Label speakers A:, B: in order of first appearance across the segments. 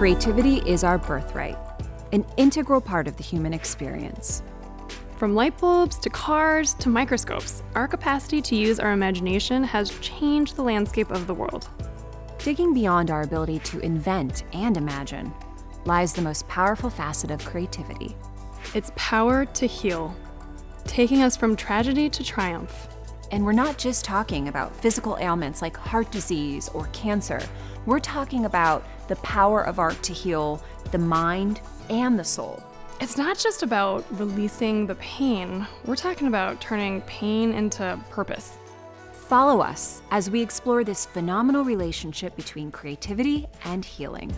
A: Creativity is our birthright, an integral part of the human experience.
B: From light bulbs to cars to microscopes, our capacity to use our imagination has changed the landscape of the world.
A: Digging beyond our ability to invent and imagine lies the most powerful facet of creativity.
B: Its power to heal, taking us from tragedy to triumph.
A: And we're not just talking about physical ailments like heart disease or cancer. We're talking about the power of art to heal the mind and the soul.
B: It's not just about releasing the pain. We're talking about turning pain into purpose.
A: Follow us as we explore this phenomenal relationship between creativity and healing.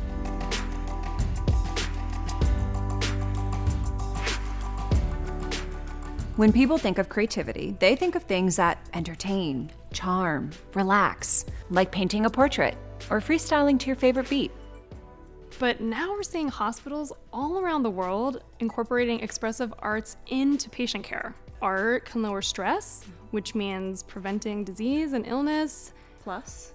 A: When people think of creativity, they think of things that entertain, charm, relax, like painting a portrait or freestyling to your favorite beat.
B: But now we're seeing hospitals all around the world incorporating expressive arts into patient care. Art can lower stress, which means preventing disease and illness.
A: Plus,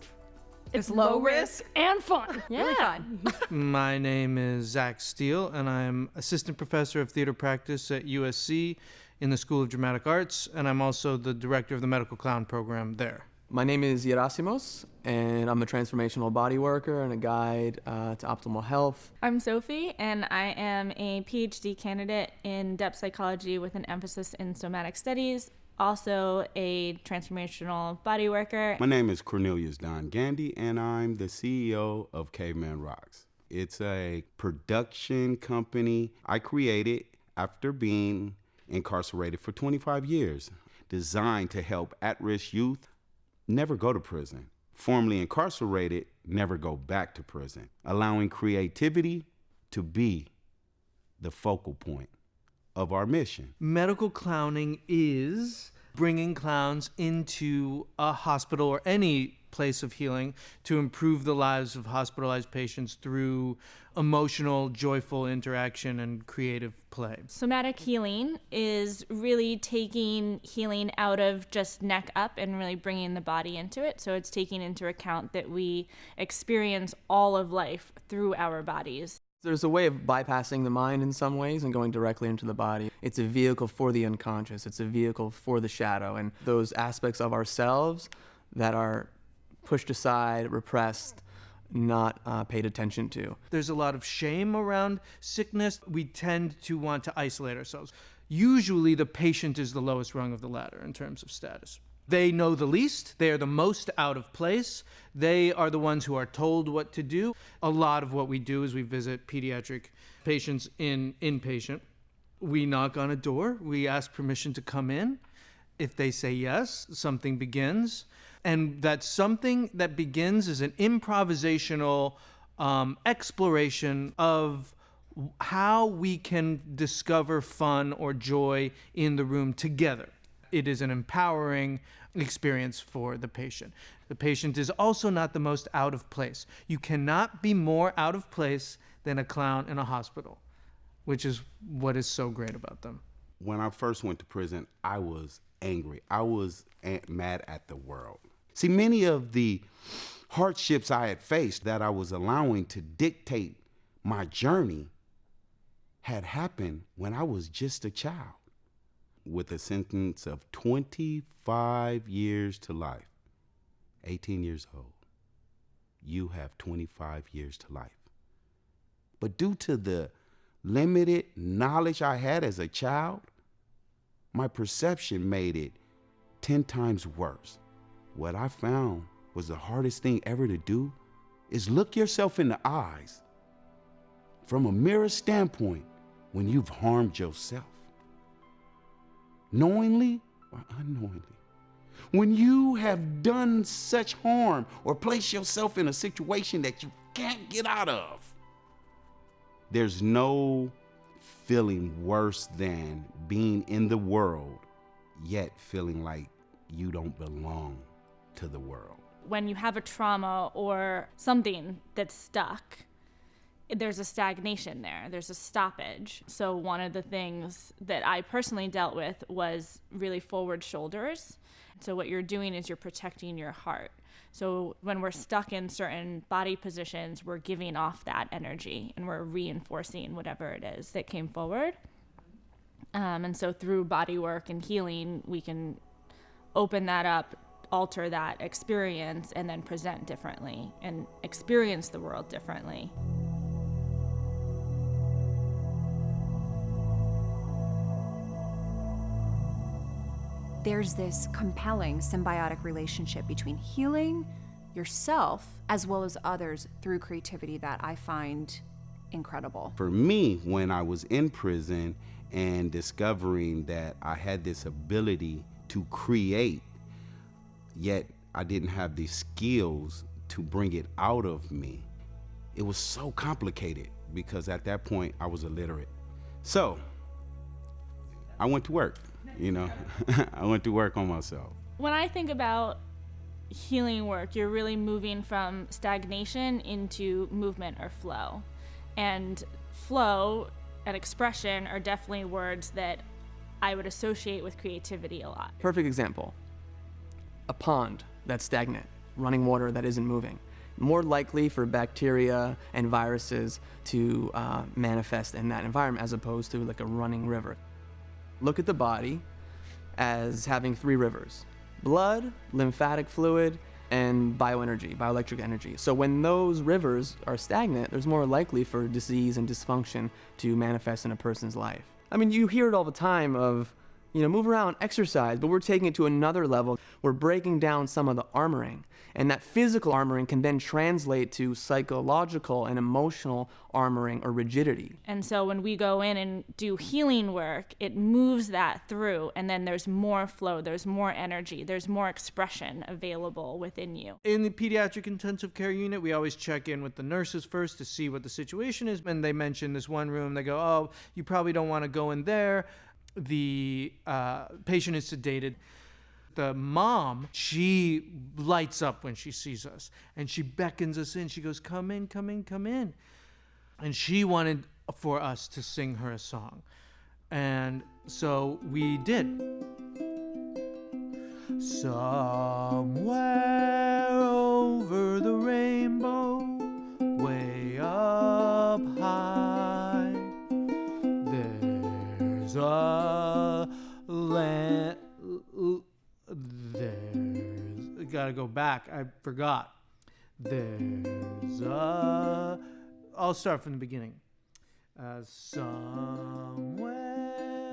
B: it's low risk and fun.
A: Yeah. Really fun.
C: My name is Zach Steele, and I'm assistant professor of theater practice at USC in the School of Dramatic Arts, and I'm also the director of the medical clown program there.
D: My name is Yerasimos, and I'm a transformational bodyworker and a guide to optimal health.
E: I'm Sophie, and I am a PhD candidate in depth psychology with an emphasis in somatic studies, also a transformational bodyworker.
F: My name is Cornelius Gandy, and I'm the CEO of Kaveman Rocks. It's a production company I created after being incarcerated for 25 years, designed to help at-risk youth never go to prison, formerly incarcerated never go back to prison, allowing creativity to be the focal point of our mission.
C: Medical clowning is bringing clowns into a hospital or any place of healing to improve the lives of hospitalized patients through emotional, joyful interaction and creative play.
E: Somatic healing is really taking healing out of just neck up and really bringing the body into it. So it's taking into account that we experience all of life through our bodies.
D: There's a way of bypassing the mind in some ways and going directly into the body. It's a vehicle for the unconscious. It's a vehicle for the shadow and those aspects of ourselves that are pushed aside, repressed, not paid attention to.
C: There's a lot of shame around sickness. We tend to want to isolate ourselves. Usually the patient is the lowest rung of the ladder in terms of status. They know the least. They are the most out of place. They are the ones who are told what to do. A lot of what we do is we visit pediatric patients in inpatient. We knock on a door. We ask permission to come in. If they say yes, something begins. And that something that begins is an improvisational exploration of how we can discover fun or joy in the room together. It is an empowering experience for the patient. The patient is also not the most out of place. You cannot be more out of place than a clown in a hospital, which is what is so great about them.
F: When I first went to prison, I was angry. I was mad at the world. See, many of the hardships I had faced that I was allowing to dictate my journey had happened when I was just a child. With a sentence of 25 years to life, 18 years old, you have 25 years to life. But due to the limited knowledge I had as a child, my perception made it 10 times worse. What I found was the hardest thing ever to do is look yourself in the eyes from a mirror standpoint when you've harmed yourself. Knowingly or unknowingly. When you have done such harm or placed yourself in a situation that you can't get out of. There's no feeling worse than being in the world, yet feeling like you don't belong to the world.
E: When you have a trauma or something that's stuck, there's a stagnation there. There's a stoppage. So one of the things that I personally dealt with was really forward shoulders. So what you're doing is you're protecting your heart. So when we're stuck in certain body positions, we're giving off that energy and we're reinforcing whatever it is that came forward. And so through body work and healing, we can open that up, alter that experience, and then present differently and experience the world differently.
A: There's this compelling symbiotic relationship between healing yourself as well as others through creativity that I find incredible.
F: For me, when I was in prison and discovering that I had this ability to create, yet I didn't have the skills to bring it out of me, it was so complicated because at that point I was illiterate. So I went to work, I went to work on myself.
E: When I think about healing work, you're really moving from stagnation into movement or flow. And flow and expression are definitely words that I would associate with creativity a lot.
D: Perfect example. A pond that's stagnant, running water that isn't moving. More likely for bacteria and viruses to manifest in that environment as opposed to like a running river. Look at the body as having 3 rivers: blood, lymphatic fluid, and bioenergy, bioelectric energy. So when those rivers are stagnant, there's more likely for disease and dysfunction to manifest in a person's life. I mean, you hear it all the time of, move around, exercise, but we're taking it to another level. We're breaking down some of the armoring, and that physical armoring can then translate to psychological and emotional armoring or rigidity.
E: And so when we go in and do healing work, it moves that through, and then there's more flow, there's more energy, there's more expression available within you.
C: In the pediatric intensive care unit, we always check in with the nurses first to see what the situation is. And they mention this one room, they go, oh, you probably don't want to go in there. The patient is sedated. The mom, she lights up when she sees us and she beckons us in. She goes, come in, come in, come in. And she wanted for us to sing her a song. And so we did. Somewhere over the rainbow, way up high, there's a land. There's, gotta go back. I forgot. There's a. I'll start from the beginning. Somewhere.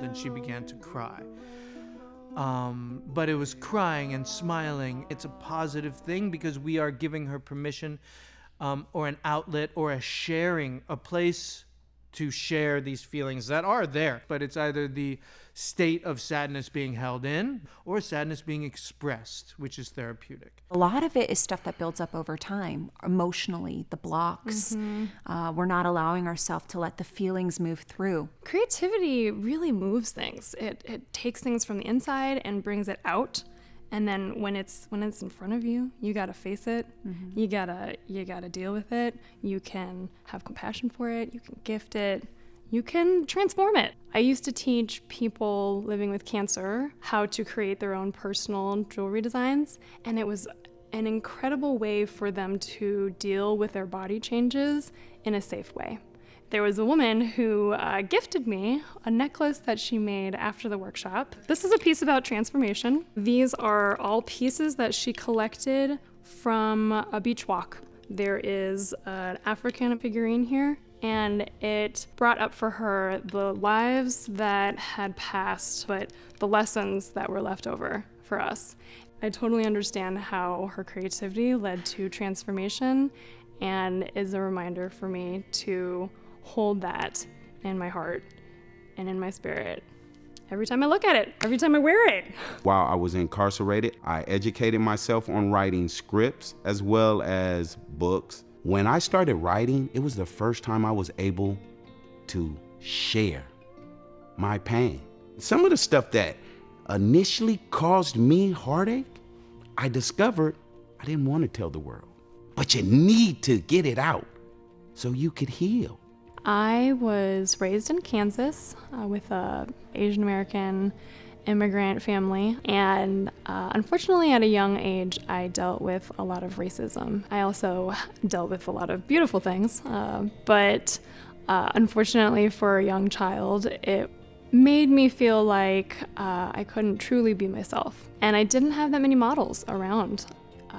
C: Then she began to cry. But it was crying and smiling. It's a positive thing because we are giving her permission, or an outlet, or a sharing, a place to share these feelings that are there. But it's either the state of sadness being held in or sadness being expressed, which is therapeutic.
A: A lot of it is stuff that builds up over time, emotionally, the blocks. We're not allowing ourselves to let the feelings move through.
B: Creativity really moves things. It takes things from the inside and brings it out. And then when it's in front of you, you gotta face it. You gotta deal with it. You can have compassion for it. You can gift it. You can transform it. I used to teach people living with cancer how to create their own personal jewelry designs, and it was an incredible way for them to deal with their body changes in a safe way. There was a woman who gifted me a necklace that she made after the workshop. This is a piece about transformation. These are all pieces that she collected from a beach walk. There is an African figurine here, and it brought up for her the lives that had passed, but the lessons that were left over for us. I totally understand how her creativity led to transformation, and is a reminder for me to hold that in my heart and in my spirit every time I look at it, every time I wear it.
F: While I was incarcerated, I educated myself on writing scripts as well as books. When I started writing, it was the first time I was able to share my pain. Some of the stuff that initially caused me heartache, I discovered I didn't want to tell the world. But you need to get it out so you could heal.
B: I was raised in Kansas with a Asian American immigrant family, and unfortunately at a young age I dealt with a lot of racism. I also dealt with a lot of beautiful things, but unfortunately for a young child, it made me feel like I couldn't truly be myself. And I didn't have that many models around.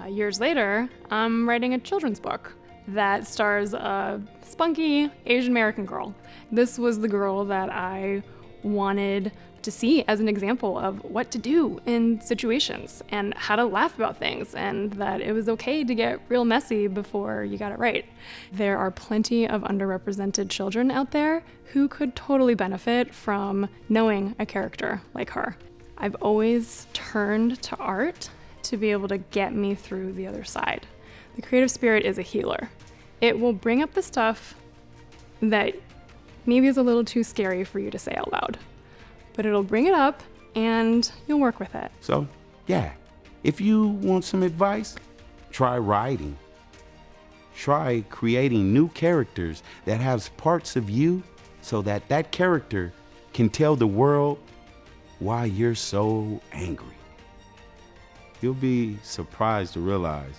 B: Years later, I'm writing a children's book that stars a spunky Asian American girl. This was the girl that I wanted to see as an example of what to do in situations and how to laugh about things, and that it was okay to get real messy before you got it right. There are plenty of underrepresented children out there who could totally benefit from knowing a character like her. I've always turned to art to be able to get me through the other side. The creative spirit is a healer. It will bring up the stuff that maybe is a little too scary for you to say out loud, but it'll bring it up and you'll work with it.
F: So, yeah, if you want some advice, try writing. Try creating new characters that has parts of you so that that character can tell the world why you're so angry. You'll be surprised to realize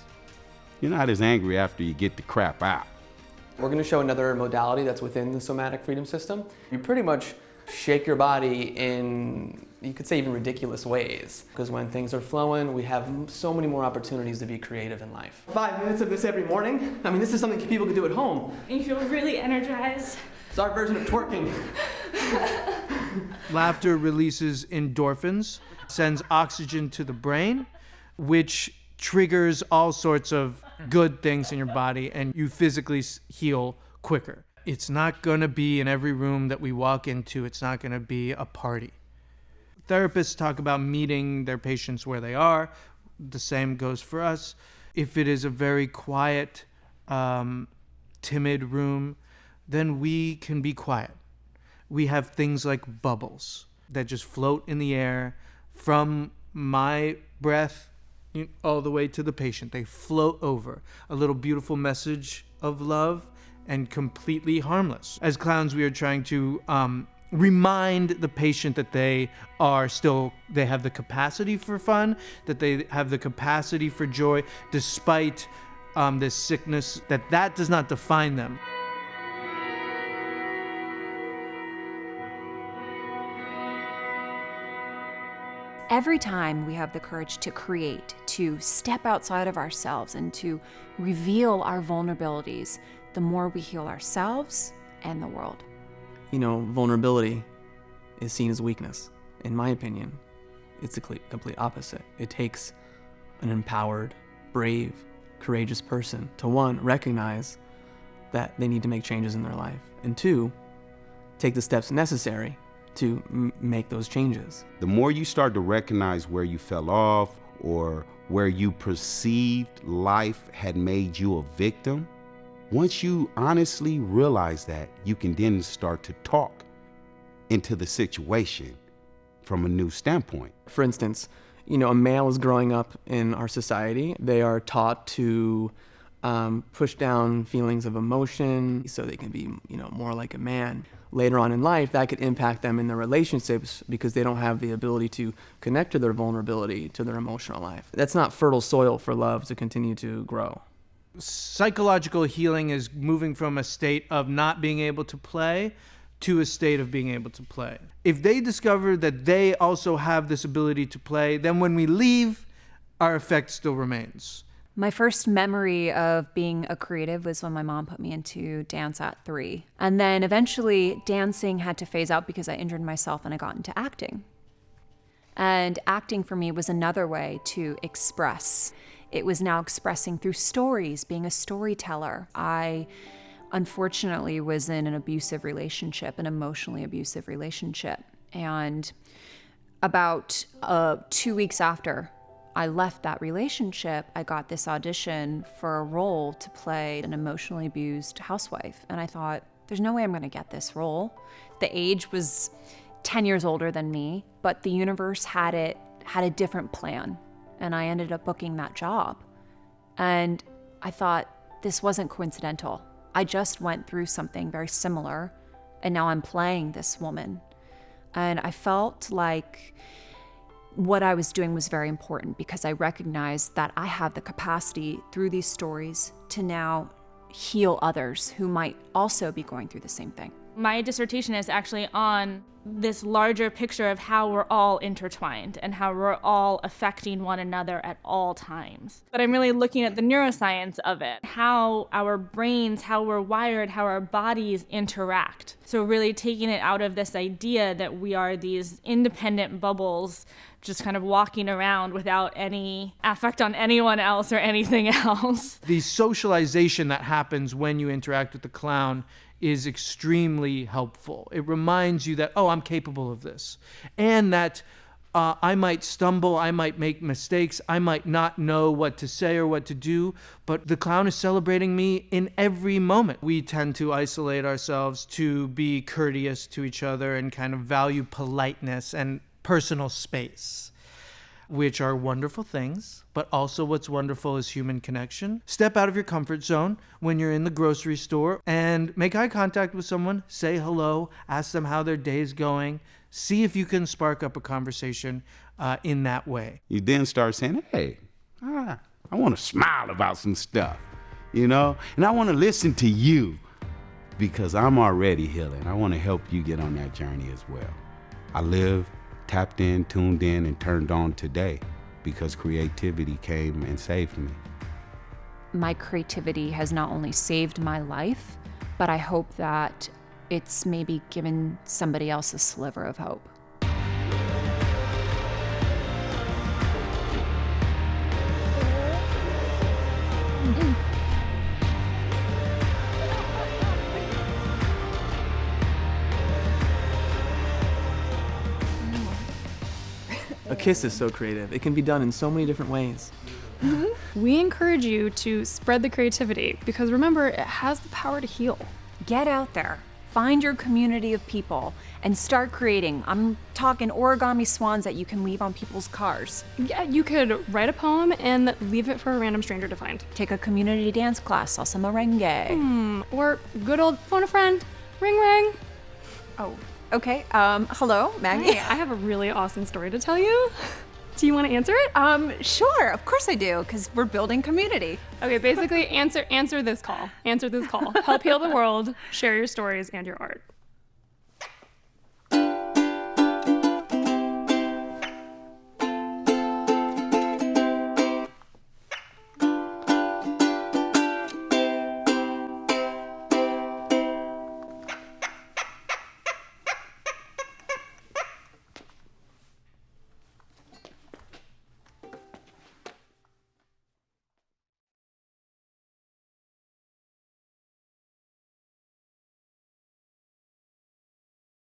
F: you're not as angry after you get the crap out.
D: We're going to show another modality that's within the somatic freedom system. You pretty much shake your body in, you could say, even ridiculous ways. Because when things are flowing, we have so many more opportunities to be creative in life. 5 minutes of this every morning. I mean, this is something people can do at home.
E: You feel really energized.
D: It's our version of twerking.
C: Laughter releases endorphins, sends oxygen to the brain, which triggers all sorts of good things in your body, and you physically heal quicker. It's not going to be in every room that we walk into. It's not going to be a party. Therapists talk about meeting their patients where they are. The same goes for us. If it is a very quiet, timid room, then we can be quiet. We have things like bubbles that just float in the air from my breath all the way to the patient. They float over. A little beautiful message of love and completely harmless. As clowns, we are trying to remind the patient that they have the capacity for fun, that they have the capacity for joy, despite this sickness, that does not define them.
A: Every time we have the courage to create, to step outside of ourselves and to reveal our vulnerabilities, the more we heal ourselves and the world.
D: You know, vulnerability is seen as weakness. In my opinion, it's the complete opposite. It takes an empowered, brave, courageous person to, one, recognize that they need to make changes in their life, and two, take the steps necessary to make those changes.
F: The more you start to recognize where you fell off or where you perceived life had made you a victim, once you honestly realize that, you can then start to talk into the situation from a new standpoint.
D: For instance, you know, a male is growing up in our society. They are taught to push down feelings of emotion so they can be, you know, more like a man. Later on in life, that could impact them in their relationships because they don't have the ability to connect to their vulnerability, to their emotional life. That's not fertile soil for love to continue to grow.
C: Psychological healing is moving from a state of not being able to play to a state of being able to play. If they discover that they also have this ability to play, then when we leave, our effect still remains.
A: My first memory of being a creative was when my mom put me into dance at 3. And then eventually dancing had to phase out because I injured myself and I got into acting. And acting for me was another way to express. It was now expressing through stories, being a storyteller. I unfortunately was in an abusive relationship, an emotionally abusive relationship. And about 2 weeks after I left that relationship, I got this audition for a role to play an emotionally abused housewife. And I thought, there's no way I'm going to get this role. The age was 10 years older than me, but the universe had a different plan. And I ended up booking that job. And I thought, this wasn't coincidental. I just went through something very similar, and now I'm playing this woman. And I felt like what I was doing was very important because I recognized that I have the capacity through these stories to now heal others who might also be going through the same thing.
E: My dissertation is actually on this larger picture of how we're all intertwined and how we're all affecting one another at all times. But I'm really looking at the neuroscience of it, how our brains, how we're wired, how our bodies interact. So really taking it out of this idea that we are these independent bubbles just kind of walking around without any effect on anyone else or anything else.
C: The socialization that happens when you interact with the clown is extremely helpful. It reminds you that, oh, I'm capable of this. And that I might stumble, I might make mistakes, I might not know what to say or what to do, but the clown is celebrating me in every moment. We tend to isolate ourselves to be courteous to each other and kind of value politeness and personal space, which are wonderful things, but also what's wonderful is human connection. Step out of your comfort zone when you're in the grocery store and make eye contact with someone, say hello, ask them how their day's going, see if you can spark up a conversation in that way.
F: You then start saying, hey, I want to smile about some stuff, you know? And I want to listen to you because I'm already healing. I want to help you get on that journey as well. I live tapped in, tuned in, and turned on today because creativity came and saved me.
A: My creativity has not only saved my life, but I hope that it's maybe given somebody else a sliver of hope.
D: A kiss is so creative. It can be done in so many different ways.
B: We encourage you to spread the creativity because remember, it has the power to heal.
A: Get out there, find your community of people, and start creating. I'm talking origami swans that you can leave on people's cars.
B: Yeah, you could write a poem and leave it for a random stranger to find.
A: Take a community dance class, salsa merengue.
B: Or good old phone a friend, ring ring.
A: Oh, okay. Hello, Maggie.
B: Hey, I have a really awesome story to tell you. Do you want to answer it?
A: Sure, of course I do, because we're building community.
B: Okay, basically answer this call. Answer this call. Help heal the world, share your stories and your art.